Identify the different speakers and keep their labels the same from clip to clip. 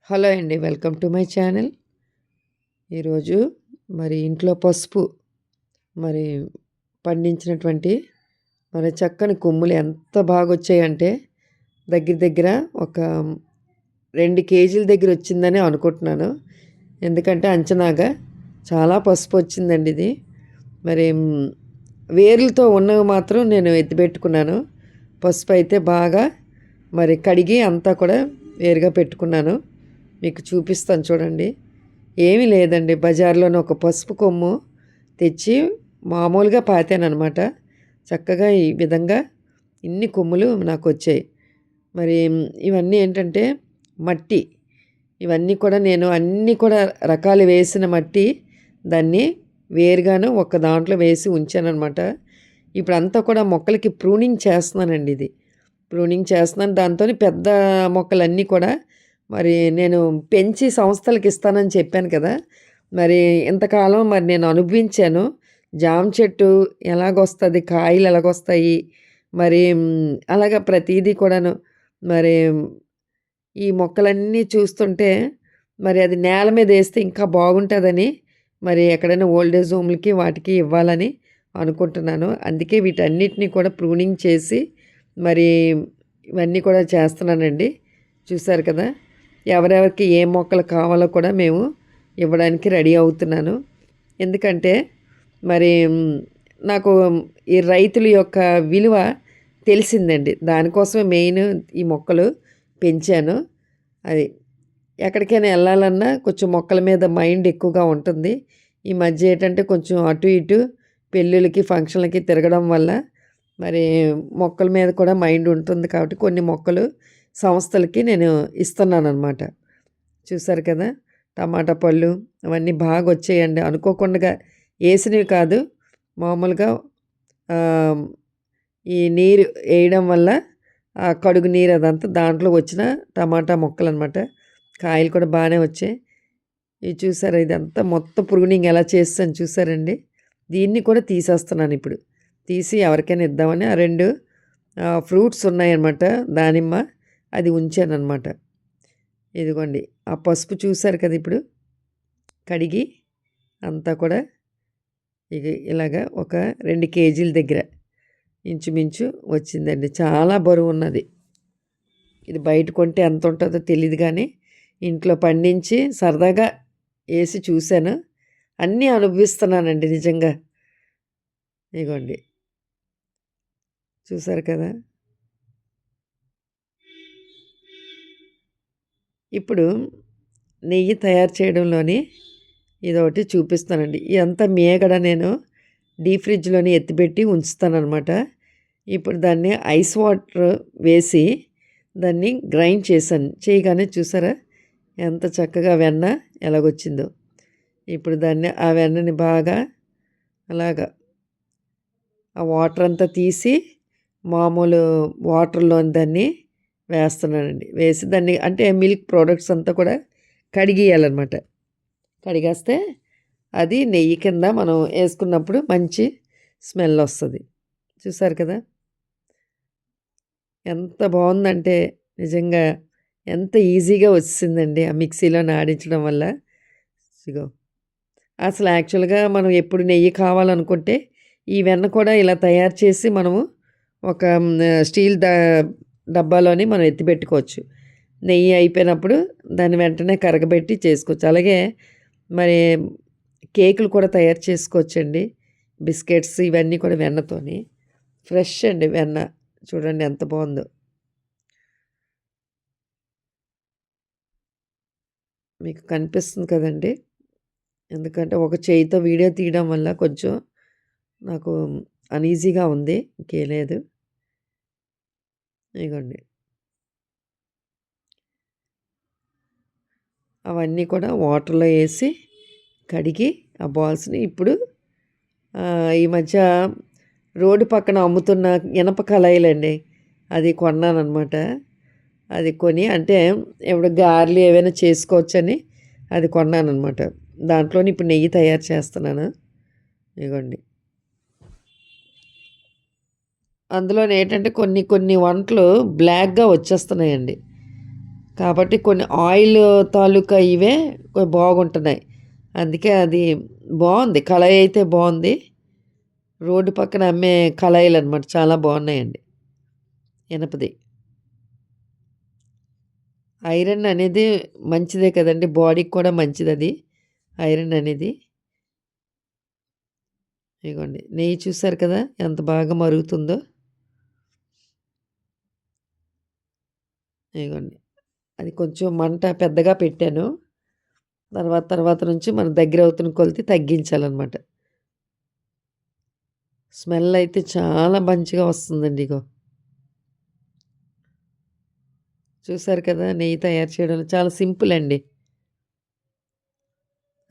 Speaker 1: Hello అండి. Welcome to my channel. ఈరోజు ఇంట్లో పసుపు మరి పండించినటువంటి చక్కని కొమ్ములు ఎంత బాగొచ్చాయంటే దగ్గర దగ్గర ఒక 2 కేజీల దగ్గర వచ్చిందని అనుకుంటున్నాను. ఎందుకంటే అంచనాగా చాలా పసుపు వచ్చిందండి ఇది. మరి వేర్లతో ఉన్నవి మాత్రం నేను ఎత్తిపెట్టుకున్నాను. పసుపు అయితే బాగా కడిగి అంతా కూడా వేరుగా పెట్టుకున్నాను. మీకు చూపిస్తాను చూడండి. ఏమీ లేదండి, బజార్లోనే ఒక పసుపు కొమ్ము తెచ్చి మామూలుగా పాతాననమాట. చక్కగా ఈ విధంగా ఇన్ని కొమ్ములు నాకు వచ్చాయి. ఇవన్నీ ఏంటంటే మట్టి, ఇవన్నీ కూడా నేను అన్నీ కూడా రకాలు వేసిన మట్టి దాన్ని వేరుగాను ఒక దాంట్లో వేసి ఉంచాననమాట. ఇప్పుడంతా కూడా మొక్కలకి ప్రూనింగ్ చేస్తున్నానండి. ఇది ప్రూనింగ్ చేస్తున్నాను. దాంతో పెద్ద మొక్కలన్నీ కూడా నేను పెంచి సంస్థలకి ఇస్తానని చెప్పాను కదా! ఇంతకాలం నేను అనుభవించాను. జామ చెట్టు ఎలాగొస్తది, కాయలు ఎలాగొస్తాయి, అలాగా ప్రతీదీ కూడాను. మరి ఈ మొక్కలన్నీ చూస్తుంటే అది నేల మీద వేస్తే ఇంకా బాగుంటుందని ఎక్కడైనా ఓల్డ్ ఏజ్ హోమ్‌లకి వాటికి ఇవ్వాలని అనుకుంటున్నాను. అందుకే వీటన్నిటిని కూడా ప్రూనింగ్ చేసి ఇవన్నీ కూడా చేస్తున్నానండి. చూసారు కదా! ఎవరెవరికి ఏ మొక్కలు కావాలో కూడా మేము ఇవ్వడానికి రెడీ అవుతున్నాను. ఎందుకంటే నాకు ఈ రైతుల యొక్క విలువ తెలిసిందండి. దానికోసమే మెయిన్ ఈ మొక్కలు పెంచాను. అది ఎక్కడికైనా వెళ్ళాలన్నా కొంచెం మొక్కల మీద మైండ్ ఎక్కువగా ఉంటుంది. ఈ మధ్య ఏంటంటే కొంచెం అటు ఇటు పెళ్ళిళ్ళకి ఫంక్షన్లకి తిరగడం వల్ల మొక్కల మీద కూడా మైండ్ ఉంటుంది కాబట్టి కొన్ని మొక్కలు సంస్థలకి నేను ఇస్తున్నానన్నమాట. చూసారు కదా! టమాటా పళ్ళు అవన్నీ బాగా వచ్చాయండి. అనుకోకుండా వేసినవి కాదు, మామూలుగా ఈ నీరు వేయడం వల్ల ఆ కడుగు నీరు అదంతా దాంట్లో వచ్చిన టమాటా మొక్కలన్నమాట. కాయలు కూడా బాగానే వచ్చాయి. ఇది చూసారా, ఇదంతా మొత్తం ప్రూనింగ్ ఎలా చేస్తాను చూసారండి. దీన్ని కూడా తీసేస్తున్నాను ఇప్పుడు. తీసి ఎవరికైనా ఇద్దామని ఆ 2 ఫ్రూట్స్ ఉన్నాయన్నమాట. దానిమ్మ అది ఉంచానన్నమాట. ఇదిగోండి ఆ పసుపు చూసారు కదా! ఇప్పుడు కడిగి అంతా కూడా ఇలాగా ఒక 2 కేజీల దగ్గర ఇంచుమించు వచ్చిందండి. చాలా బరువు ఉన్నది. ఇది బయట కొంటే ఎంత ఉంటుందో తెలీదు కానీ ఇంట్లో పండించి సరదాగా వేసి చూశాను. అన్నీ అనుభవిస్తున్నానండి నిజంగా. ఇదిగోండి చూసారు కదా! ఇప్పుడు నెయ్యి తయారు చేయడంలోని ఇదొకటి చూపిస్తానండి. ఇదంతా మేగడ నేను డీప్ ఫ్రిడ్జ్‌లోని ఎత్తిపెట్టి ఉంచుతాననమాట. ఇప్పుడు దాన్ని ఐస్ వాటర్ వేసి దాన్ని గ్రైండ్ చేశాను. చేయగానే చూసారా ఎంత చక్కగా వెన్న ఎలాగొచ్చిందో. ఇప్పుడు దాన్ని ఆ వెన్నని బాగా అలాగా ఆ వాటర్ అంతా తీసి మామూలు వాటర్‌లోని దాన్ని వేస్తున్నానండి. వేసి దాన్ని అంటే మిల్క్ ప్రొడక్ట్స్ అంతా కూడా కడిగియాలన్నమాట. కడిగేస్తే అది నెయ్యి కింద మనం వేసుకున్నప్పుడు మంచి స్మెల్ వస్తుంది. చూసారు కదా! ఎంత బాగుందంటే నిజంగా ఎంత ఈజీగా వచ్చిందండి ఆ మిక్సీలో ఆడించడం వల్ల. ఇగో అసలు యాక్చువల్గా మనం ఎప్పుడు నెయ్యి కావాలనుకుంటే ఈ వెన్న కూడా ఇలా తయారు చేసి మనము ఒక స్టీల్ డబ్బాలోని మనం ఎత్తిపెట్టుకోవచ్చు. నెయ్యి అయిపోయినప్పుడు దాన్ని వెంటనే కరగబెట్టి చేసుకోవచ్చు. అలాగే మరి కేకులు కూడా తయారు చేసుకోవచ్చండి. బిస్కెట్స్ ఇవన్నీ కూడా వెన్నతోని. ఫ్రెష్ అండి వెన్న. చూడండి ఎంత బాగుందో. మీకు కనిపిస్తుంది కదండి. ఎందుకంటే ఒక చేయితో వీడియో తీయడం వల్ల కొంచెం నాకు అన్‌ఈజీగా ఉంది. ఇంకేం లేదు. ఇగోండి అవన్నీ కూడా వాటర్‌లో వేసి కడిగి ఆ బాల్స్‌ని ఇప్పుడు ఈ మధ్య రోడ్డు పక్కన అమ్ముతున్న ఇనప కళాయిలండి. అది కొన్నాననమాట. అది కొని అంటే ఇప్పుడు గారెలు ఏవైనా చేసుకోవచ్చని అది కొన్నాననమాట. దాంట్లోని ఇప్పుడు నెయ్యి తయారు చేస్తున్నాను. ఇగోండి. అందులోనేంటంటే కొన్ని కొన్ని వంటలు బ్లాక్‌గా వచ్చేస్తున్నాయండి. కాబట్టి కొన్ని ఆయిల్ తాలూకా ఇవే బాగుంటున్నాయి. అందుకే అది బాగుంది. కళాయి అయితే బాగుంది. రోడ్డు పక్కన అమ్మే కళాయిలనమాట. చాలా బాగున్నాయండి. ఇనపది. ఐరన్ అనేది మంచిదే కదండీ! బాడీకి కూడా మంచిదది. ఐరన్ అనేది. ఇగోండి. నెయ్యి చూసారు కదా! ఎంత బాగా మరుగుతుందో. ఇగోండి. అది కొంచెం మంట పెద్దగా పెట్టాను. తర్వాత నుంచి మనం దగ్గరవుతున్న కొలిది తగ్గించాలనమాట. స్మెల్ అయితే చాలా మంచిగా వస్తుందండి ఇగో. చూసారు కదా! నెయ్యి తయారు చేయడంలో చాలా సింపుల్ అండి.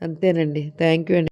Speaker 1: అంతేనండి. థ్యాంక్ యూ అండి.